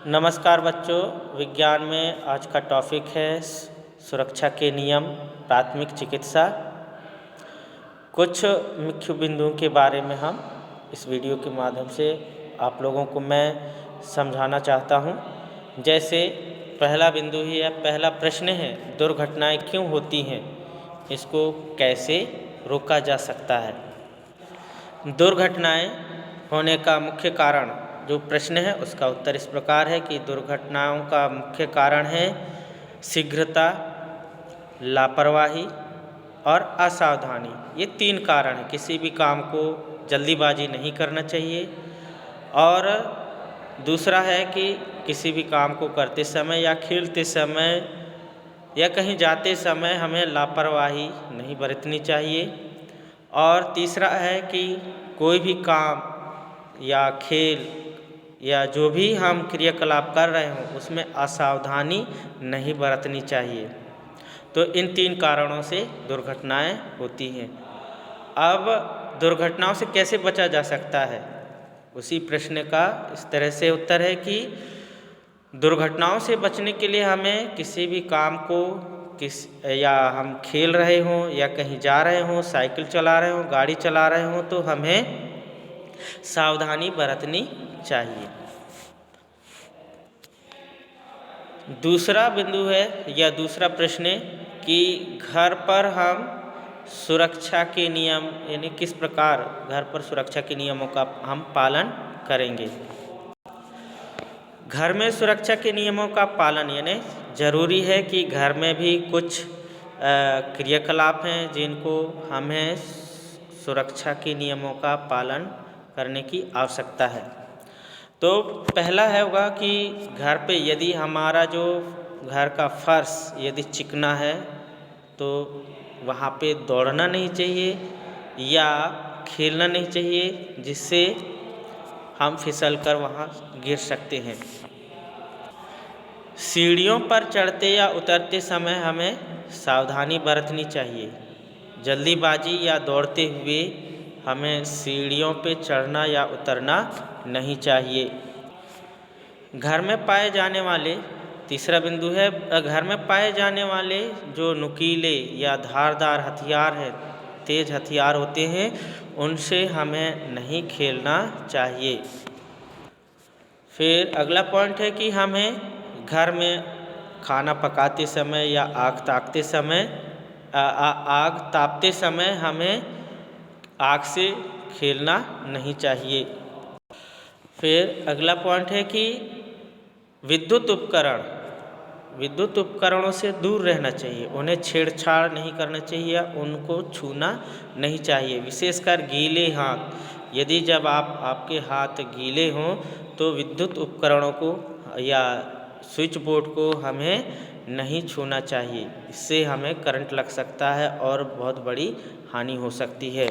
नमस्कार बच्चों। विज्ञान में आज का टॉपिक है सुरक्षा के नियम, प्राथमिक चिकित्सा। कुछ मुख्य बिंदुओं के बारे में हम इस वीडियो के माध्यम से आप लोगों को मैं समझाना चाहता हूं। जैसे पहला बिंदु ही है, पहला प्रश्न है, दुर्घटनाएं क्यों होती हैं, इसको कैसे रोका जा सकता है। दुर्घटनाएं होने का मुख्य कारण, जो प्रश्न है उसका उत्तर इस प्रकार है कि दुर्घटनाओं का मुख्य कारण है शीघ्रता, लापरवाही और असावधानी। ये तीन कारण हैं। किसी भी काम को जल्दीबाजी नहीं करना चाहिए, और दूसरा है कि किसी भी काम को करते समय या खेलते समय या कहीं जाते समय हमें लापरवाही नहीं बरतनी चाहिए, और तीसरा है कि कोई भी काम या खेल या जो भी हम क्रियाकलाप कर रहे हों उसमें असावधानी नहीं बरतनी चाहिए। तो इन तीन कारणों से दुर्घटनाएं होती हैं। अब दुर्घटनाओं से कैसे बचा जा सकता है, उसी प्रश्न का इस तरह से उत्तर है कि दुर्घटनाओं से बचने के लिए हमें किसी भी काम को या हम खेल रहे हों या कहीं जा रहे हों, साइकिल चला रहे हों, गाड़ी चला रहे हों, तो हमें सावधानी बरतनी चाहिए। दूसरा बिंदु है या दूसरा प्रश्न कि घर पर हम सुरक्षा के नियम यानी किस प्रकार घर पर सुरक्षा के नियमों का हम पालन करेंगे। घर में सुरक्षा के नियमों का पालन यानी ज़रूरी है कि घर में भी कुछ क्रियाकलाप हैं जिनको हमें सुरक्षा के नियमों का पालन करने की आवश्यकता है। तो पहला है होगा कि घर पे यदि हमारा जो घर का फर्श यदि चिकना है तो वहाँ पे दौड़ना नहीं चाहिए या खेलना नहीं चाहिए, जिससे हम फिसल कर वहाँ गिर सकते हैं। सीढ़ियों पर चढ़ते या उतरते समय हमें सावधानी बरतनी चाहिए। जल्दीबाजी या दौड़ते हुए हमें सीढ़ियों पे चढ़ना या उतरना नहीं चाहिए। घर में पाए जाने वाले, तीसरा बिंदु है, घर में पाए जाने वाले जो नुकीले या धारदार हथियार हैं, तेज हथियार होते हैं, उनसे हमें नहीं खेलना चाहिए। फिर अगला पॉइंट है कि हमें घर में खाना पकाते समय या आग तापते समय हमें आग से खेलना नहीं चाहिए। फिर अगला पॉइंट है कि विद्युत उपकरणों से दूर रहना चाहिए। उन्हें छेड़छाड़ नहीं करना चाहिए, उनको छूना नहीं चाहिए। विशेषकर गीले हाथ, यदि जब आपके हाथ गीले हों तो विद्युत उपकरणों को या स्विच बोर्ड को हमें नहीं छूना चाहिए। इससे हमें करंट लग सकता है और बहुत बड़ी हानि हो सकती है।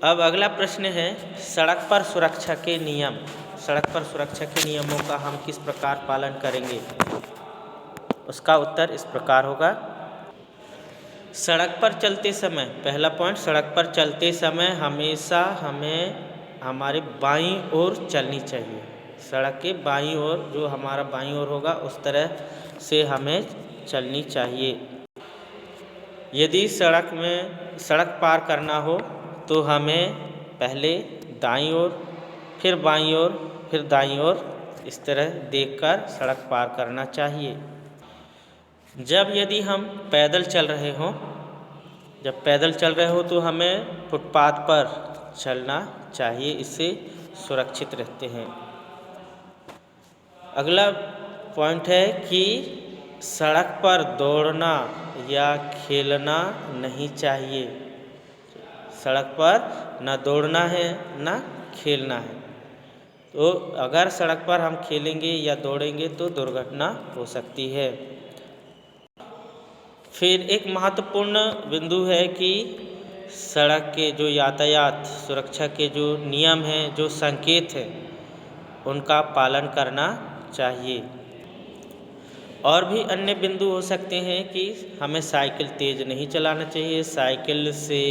अब अगला प्रश्न है सड़क पर सुरक्षा के नियम। सड़क पर सुरक्षा के नियमों का हम किस प्रकार पालन करेंगे, उसका उत्तर इस प्रकार होगा। सड़क पर चलते समय, पहला पॉइंट, सड़क पर चलते समय हमेशा हमें हमारे बाईं ओर चलनी चाहिए। सड़क के बाईं ओर, जो हमारा बाईं ओर होगा उस तरह से हमें चलनी चाहिए। यदि सड़क पार करना हो तो हमें पहले दाईं ओर, फिर बाईं ओर, फिर दाईं ओर, इस तरह देखकर सड़क पार करना चाहिए। यदि हम पैदल चल रहे हों तो हमें फुटपाथ पर चलना चाहिए, इससे सुरक्षित रहते हैं। अगला पॉइंट है कि सड़क पर दौड़ना या खेलना नहीं चाहिए। सड़क पर न दौड़ना है न खेलना है। तो अगर सड़क पर हम खेलेंगे या दौड़ेंगे तो दुर्घटना हो सकती है। फिर एक महत्वपूर्ण बिंदु है कि सड़क के जो यातायात सुरक्षा के जो नियम हैं, जो संकेत हैं, उनका पालन करना चाहिए। और भी अन्य बिंदु हो सकते हैं कि हमें साइकिल तेज़ नहीं चलाना चाहिए। साइकिल से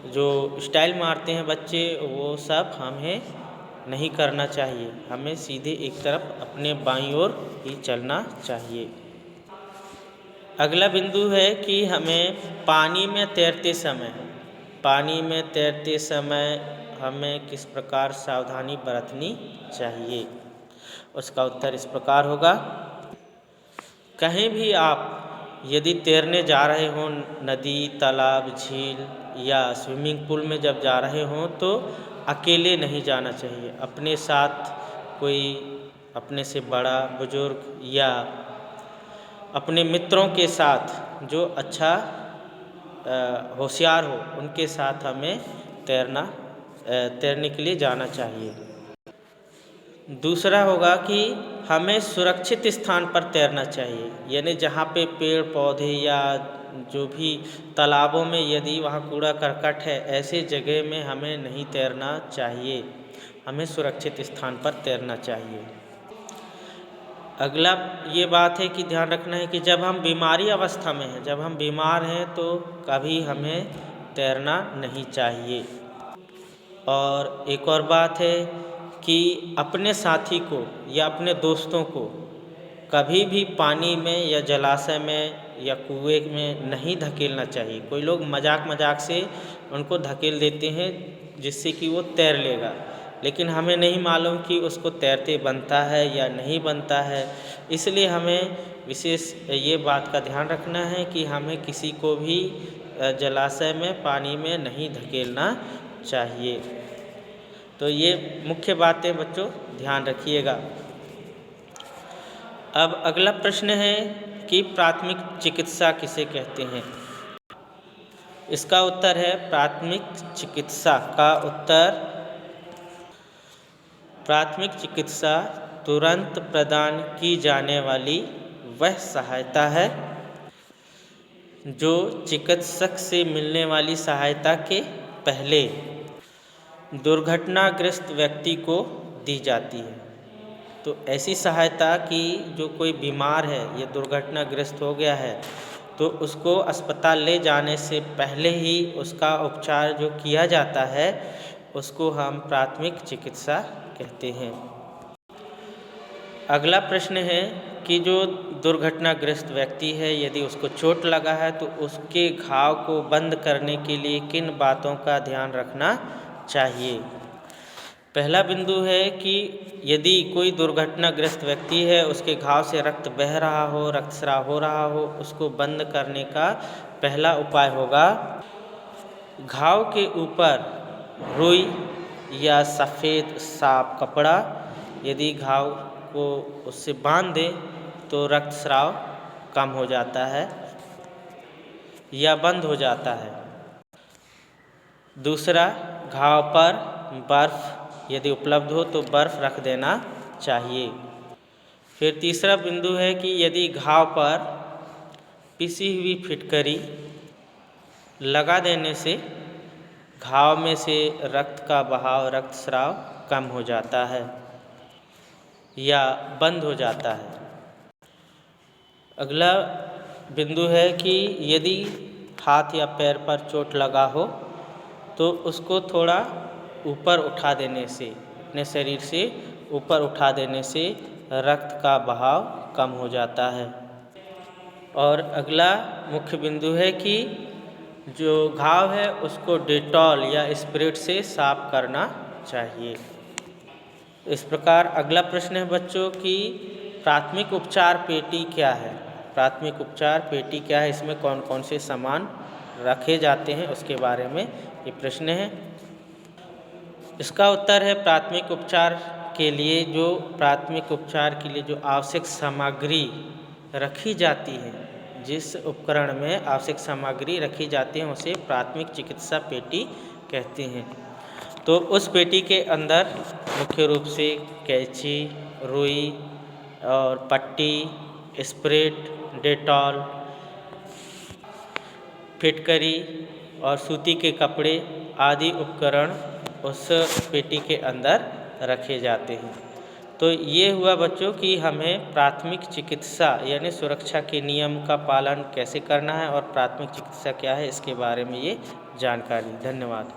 जो स्टाइल मारते हैं बच्चे, वो सब हमें नहीं करना चाहिए, हमें सीधे एक तरफ अपने बाईं ओर ही चलना चाहिए। अगला बिंदु है कि हमें पानी में तैरते समय हमें किस प्रकार सावधानी बरतनी चाहिए। उसका उत्तर इस प्रकार होगा। कहीं भी आप यदि तैरने जा रहे हों, नदी, तालाब, झील या स्विमिंग पूल में जब जा रहे हों तो अकेले नहीं जाना चाहिए। अपने साथ कोई अपने से बड़ा बुजुर्ग या अपने मित्रों के साथ जो अच्छा होशियार हो उनके साथ हमें तैरने के लिए जाना चाहिए। दूसरा होगा कि हमें सुरक्षित स्थान पर तैरना चाहिए, यानी जहाँ पे पेड़ पौधे या जो भी तालाबों में यदि वहाँ कूड़ा करकट है, ऐसे जगह में हमें नहीं तैरना चाहिए, हमें सुरक्षित स्थान पर तैरना चाहिए। अगला ये बात है कि ध्यान रखना है कि जब हम बीमारी अवस्था में हैं, जब हम बीमार हैं तो कभी हमें तैरना नहीं चाहिए। और एक और बात है कि अपने साथी को या अपने दोस्तों को कभी भी पानी में या जलाशय में या कुएं में नहीं धकेलना चाहिए। कोई लोग मजाक से उनको धकेल देते हैं जिससे कि वो तैर लेगा, लेकिन हमें नहीं मालूम कि उसको तैरते बनता है या नहीं बनता है। इसलिए हमें विशेष ये बात का ध्यान रखना है कि हमें किसी को भी जलाशय में पानी में नहीं धकेलना चाहिए। तो ये मुख्य बातें बच्चों ध्यान रखिएगा। अब अगला प्रश्न है कि प्राथमिक चिकित्सा किसे कहते हैं। इसका उत्तर है प्राथमिक चिकित्सा तुरंत प्रदान की जाने वाली वह सहायता है जो चिकित्सक से मिलने वाली सहायता के पहले दुर्घटनाग्रस्त व्यक्ति को दी जाती है। तो ऐसी सहायता कि जो कोई बीमार है या दुर्घटनाग्रस्त हो गया है तो उसको अस्पताल ले जाने से पहले ही उसका उपचार जो किया जाता है उसको हम प्राथमिक चिकित्सा कहते हैं। अगला प्रश्न है कि जो दुर्घटनाग्रस्त व्यक्ति है यदि उसको चोट लगा है तो उसके घाव को बंद करने के लिए किन बातों का ध्यान रखना चाहिए। पहला बिंदु है कि यदि कोई दुर्घटनाग्रस्त व्यक्ति है, उसके घाव से रक्त बह रहा हो, रक्तस्राव हो रहा हो, उसको बंद करने का पहला उपाय होगा घाव के ऊपर रुई या सफ़ेद साफ कपड़ा यदि घाव को उससे बांध दें तो रक्तस्राव कम हो जाता है या बंद हो जाता है। दूसरा, घाव पर बर्फ़ यदि उपलब्ध हो तो बर्फ़ रख देना चाहिए। फिर तीसरा बिंदु है कि यदि घाव पर पिसी हुई फिटकरी लगा देने से घाव में से रक्त का बहाव, रक्तस्राव कम हो जाता है या बंद हो जाता है। अगला बिंदु है कि यदि हाथ या पैर पर चोट लगा हो तो उसको थोड़ा ऊपर उठा देने से, अपने शरीर से ऊपर उठा देने से रक्त का बहाव कम हो जाता है। और अगला मुख्य बिंदु है कि जो घाव है उसको डेटॉल या स्पिरिट से साफ करना चाहिए। इस प्रकार अगला प्रश्न है बच्चों कि प्राथमिक उपचार पेटी क्या है। प्राथमिक उपचार पेटी क्या है, इसमें कौन कौन से सामान रखे जाते हैं उसके बारे में ये प्रश्न है। इसका उत्तर है प्राथमिक उपचार के लिए जो आवश्यक सामग्री रखी जाती है, जिस उपकरण में आवश्यक सामग्री रखी जाती है उसे प्राथमिक चिकित्सा पेटी कहते हैं। तो उस पेटी के अंदर मुख्य रूप से कैंची, रुई और पट्टी, स्प्रेट, डेटॉल, फिटकरी और सूती के कपड़े आदि उपकरण उस पेटी के अंदर रखे जाते हैं। तो ये हुआ बच्चों कि हमें प्राथमिक चिकित्सा यानी सुरक्षा के नियम का पालन कैसे करना है और प्राथमिक चिकित्सा क्या है इसके बारे में ये जानकारी। धन्यवाद।